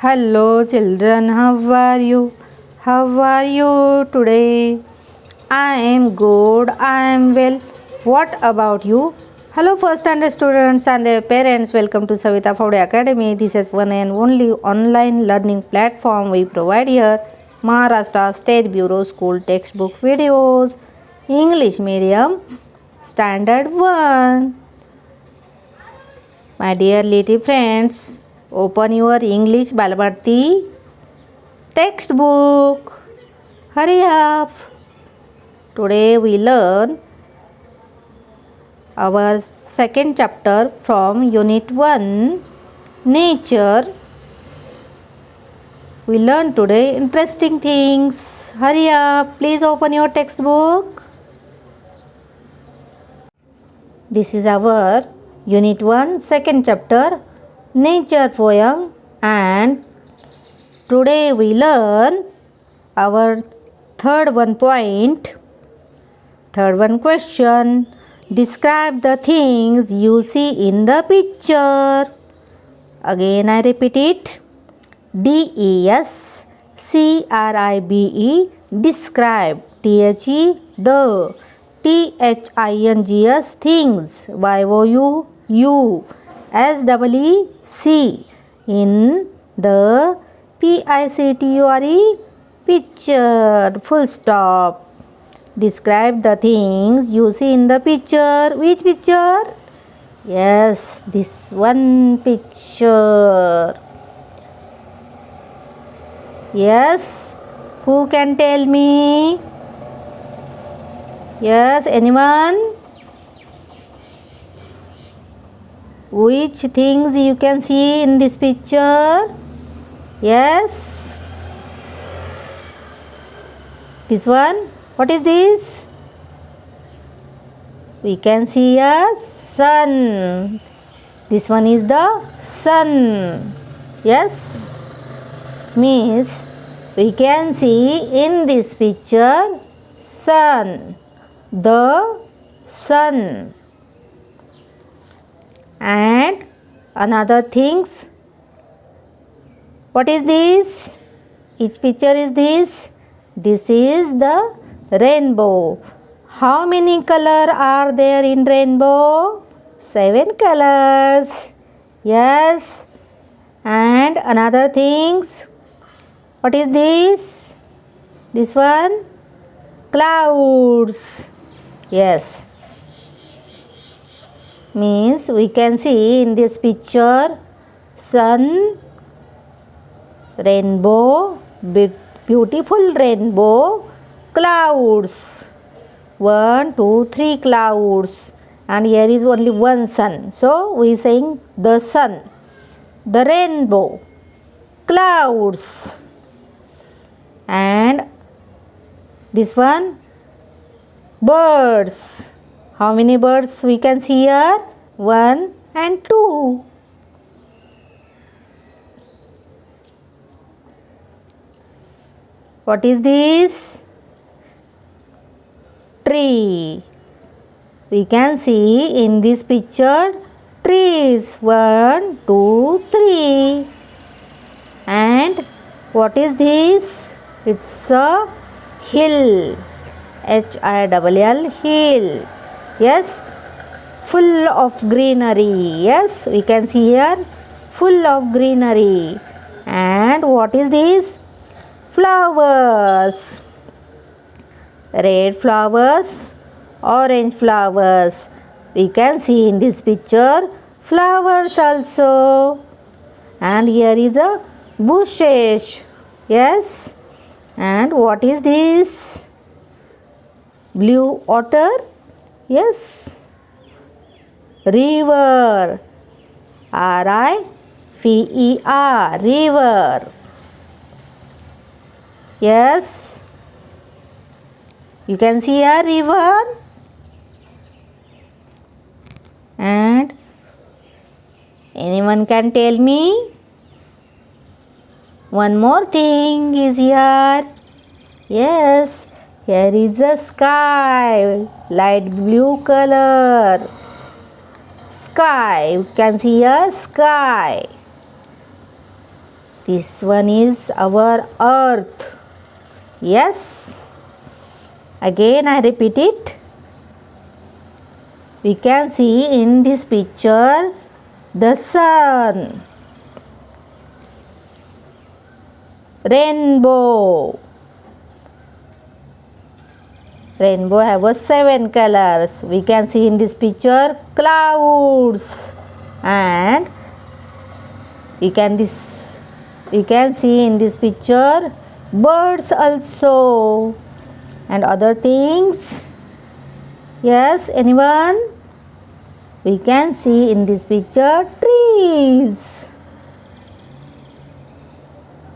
Hello children, how are you? How are you today? I am good, I am well. What about you? Hello first standard students and their parents. Welcome to SAVITA PHAWADE Academy. This is one and only online learning platform we provide here. Maharashtra State Bureau School Textbook Videos, English Medium, Standard 1. My dear little friends, open your English Balbharti textbook. Hurry up. Today we learn our second chapter from unit 1, nature. We learn today interesting things. Hurry up. Please open your textbook. This is our unit 1, second chapter, nature poem, and today we learn our third one question. Describe the things you see in the picture. Again I repeat it. DESCRIBE, describe. THE, the. THINGS, things. YOU, SEEC, in. The PICTURE, picture. Full stop. Describe the things you see in the picture. Which picture? Yes, this one picture. Yes, who can tell me? Yes, anyone? Which things you can see in this picture? Yes. This one? What is this? We can see a sun. This one is the sun. Yes. Means we can see in this picture sun. The sun. And another things. What is this? Which picture is this? This is the rainbow. How many colors are there in rainbow? 7 colors. Yes. And another things. What is this? This one? Clouds. Yes. Means we can see in this picture sun, rainbow, beautiful rainbow, clouds. 1, 2, 3 clouds. And here is only one sun. So we saying the sun, the rainbow, clouds. And this one, birds. How many birds we can see here? 1 and 2. What is this? Tree. We can see in this picture trees. 1, 2, 3. And what is this? It's a hill. HILL, hill. Yes, full of greenery. Yes, we can see here full of greenery. And what is this? Flowers. Red flowers, orange flowers. We can see in this picture flowers also. And here is a bushes. Yes. And what is this? Blue water. Yes. River. RIVER, river. Yes. You can see a river. And anyone can tell me? One more thing is here. Yes. Here is a sky, light blue color. Sky, you can see a sky. This one is our earth. Yes. Again I repeat it. We can see in this picture the sun, rainbow. Rainbow have 7 colors. We can see in this picture clouds, and we can see in this picture birds also, and other things. Yes, anyone? We can see in this picture trees,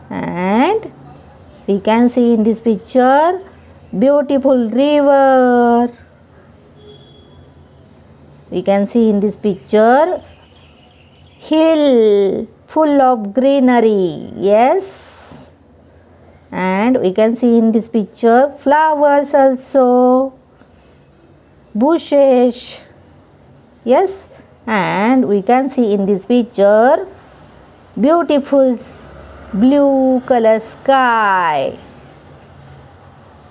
and we can see in this picture beautiful river. We can see in this picture hill full of greenery. Yes, and we can see in this picture flowers also, bushes. Yes, and we can see in this picture beautiful blue color sky.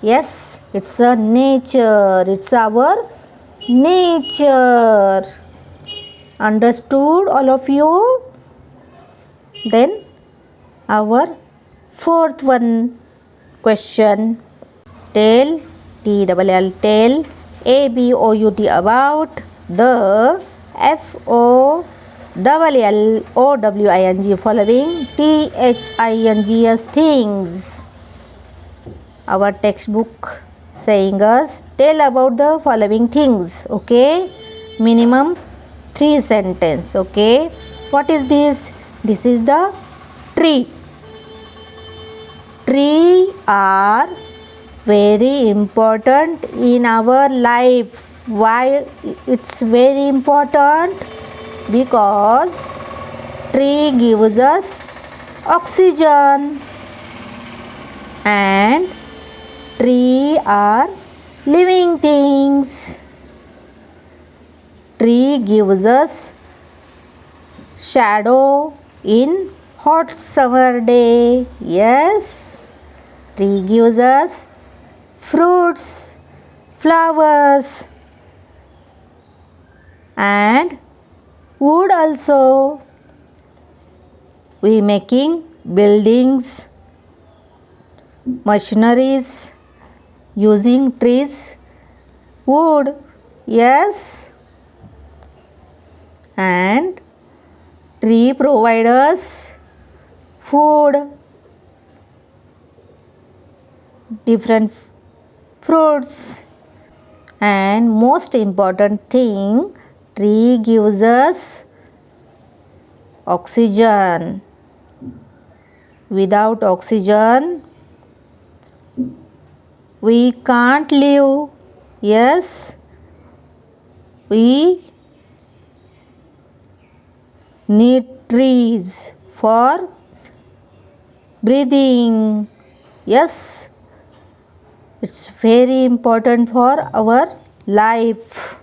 Yes, it's a nature. It's our nature. Understood, all of you? Then our fourth one question. Tell, T-double-L, tell ABOUT about the FOLLOWING following THINGS things. Our textbook saying us tell about the following things. Okay, minimum 3 sentences. Okay, what is this? This is the tree. Tree are very important in our life. Why it's very important? Because tree gives us oxygen, and tree are living things. Tree gives us shadow in hot summer day. Yes, tree gives us fruits, flowers, and wood also. We making buildings, machineries using trees, wood. Yes, and tree provide us food, different fruits, and most important thing, tree gives us oxygen. Without oxygen we can't live. Yes, we need trees for breathing. Yes, it's very important for our life.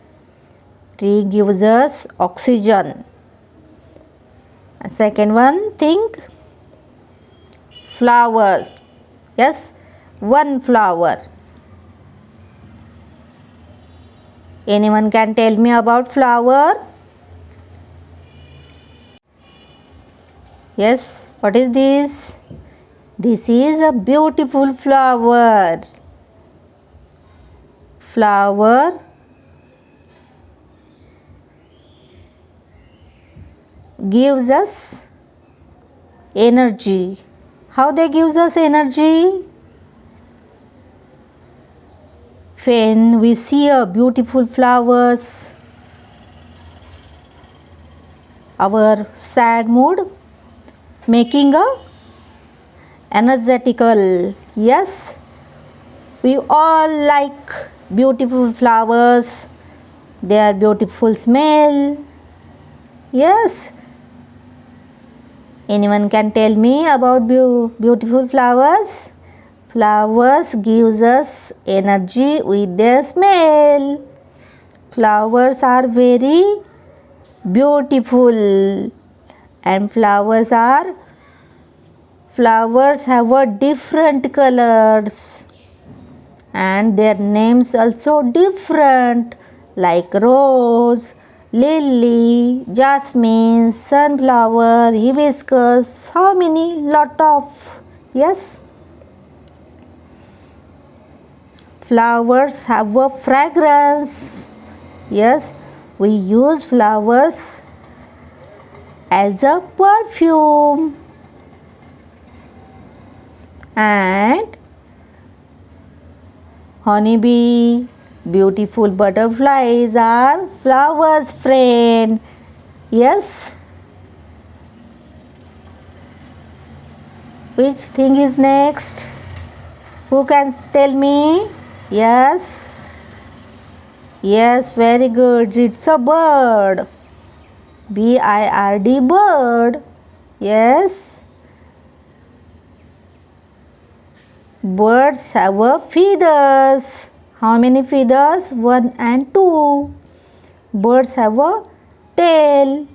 Tree gives us oxygen. Second one, think flowers. Yes, one flower. Anyone can tell me about flower? Yes, what is this? This is a beautiful flower. Flower gives us energy. How they gives us energy? When we see a beautiful flowers, our sad mood making a energetical. Yes, we all like beautiful flowers. They are beautiful smell. Yes, anyone can tell me about beautiful flowers? Flowers gives us energy with their smell. Flowers are very beautiful, and flowers are Flowers have a different colors and their names also different, like rose, lily, jasmine, sunflower, hibiscus. How many? Lot of. Yes. Flowers have a fragrance. Yes, we use flowers as a perfume. And honeybee, beautiful butterflies are flowers' friend. Yes. Which thing is next? Who can tell me? Yes. Yes, very good. It's a bird. B-I-R-D, bird. Yes. Birds have a feathers. How many feathers? 1 and 2. Birds have a tail.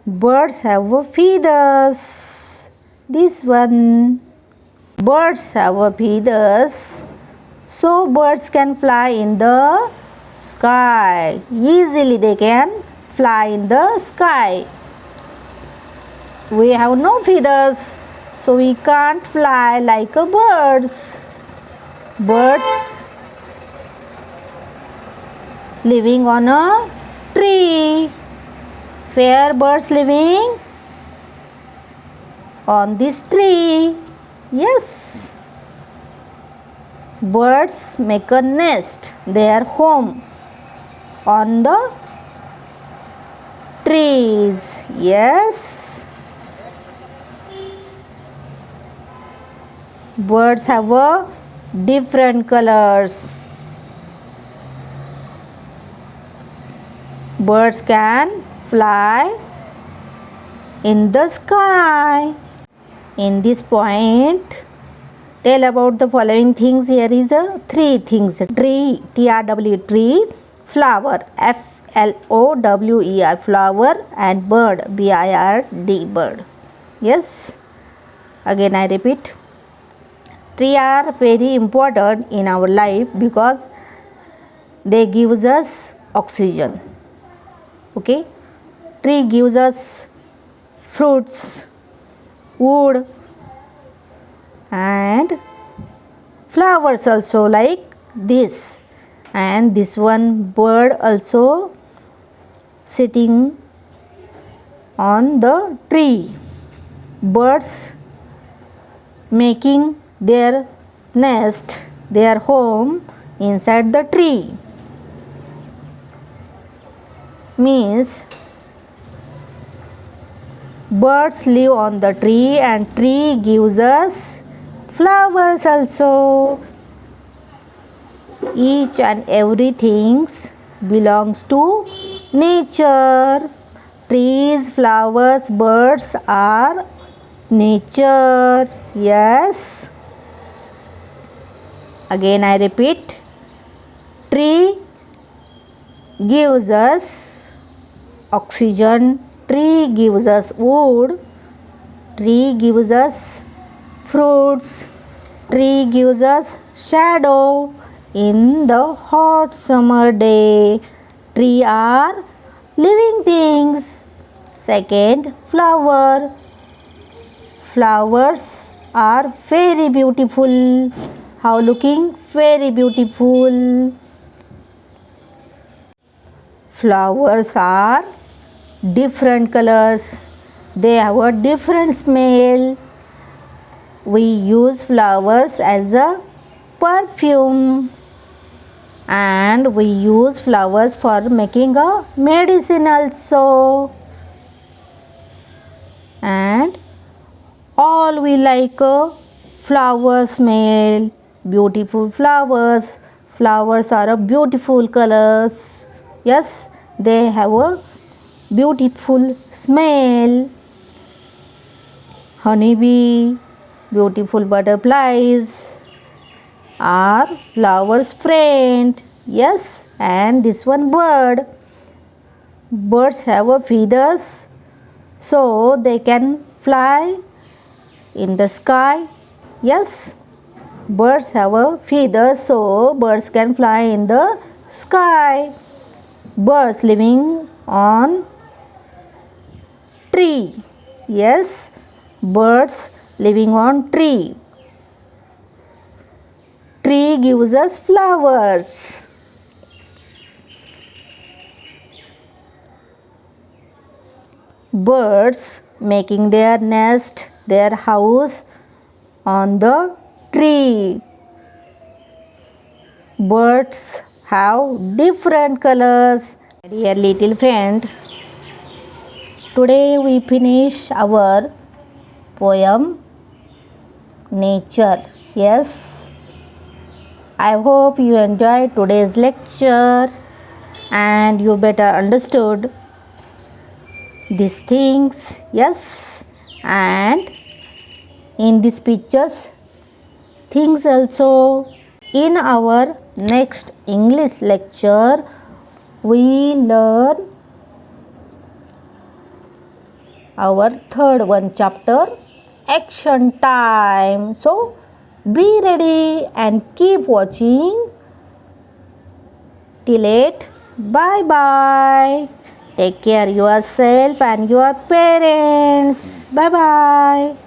Birds have a feathers. This one. Birds have a feathers. So birds can fly in the sky. Easily they can fly in the sky. We have no feathers, so we can't fly like a birds. Birds living on a tree. Where birds living? On this tree. Yes. Birds make a nest, their home, on the trees. Yes. Birds have a different colors. Birds can fly in the sky. In this point, tell about the following things. Here is a 3 things. Tree, T-R-W, tree. Flower, F-L-O-W-E-R, flower. And bird, B-I-R-D, bird. Yes. Again I repeat. Trees are very important in our life because they gives us oxygen. Okay. Tree gives us fruits, wood, and flowers also, like this. And this one bird also sitting on the tree. Birds making their nest, their home inside the tree. Means birds live on the tree and tree gives us flowers also. Each and everything belongs to nature. Trees, flowers, birds are nature. Yes. Again I repeat. Tree gives us oxygen. Tree gives us wood. Tree gives us fruits. Tree gives us shadow in the hot summer day. Tree are living things. Second, flower. Flowers are very beautiful. How looking? Very beautiful. Flowers are different colors. They have a different smell. We use flowers as a perfume. And we use flowers for making a medicine also. And all we like a flower smell. Beautiful flowers. Flowers are a beautiful colors. Yes, they have a beautiful smell. Honeybee, beautiful butterflies are flowers' friend. Yes, and this one bird. Birds have a feathers, so they can fly in the sky? Yes, birds have a feather, so birds can fly in the sky. Birds living on tree. Yes, birds living on tree. Tree gives us flowers. Birds making their nest, their house on the tree. Birds have different colors. Dear little friend, today we finish our poem Nature. Yes, I hope you enjoyed today's lecture and you better understood these things. Yes, and in these pictures things also. In our next English lecture we learn our third one chapter, action time. So be ready and keep watching till it. Bye bye. Take care yourself and your parents. Bye bye.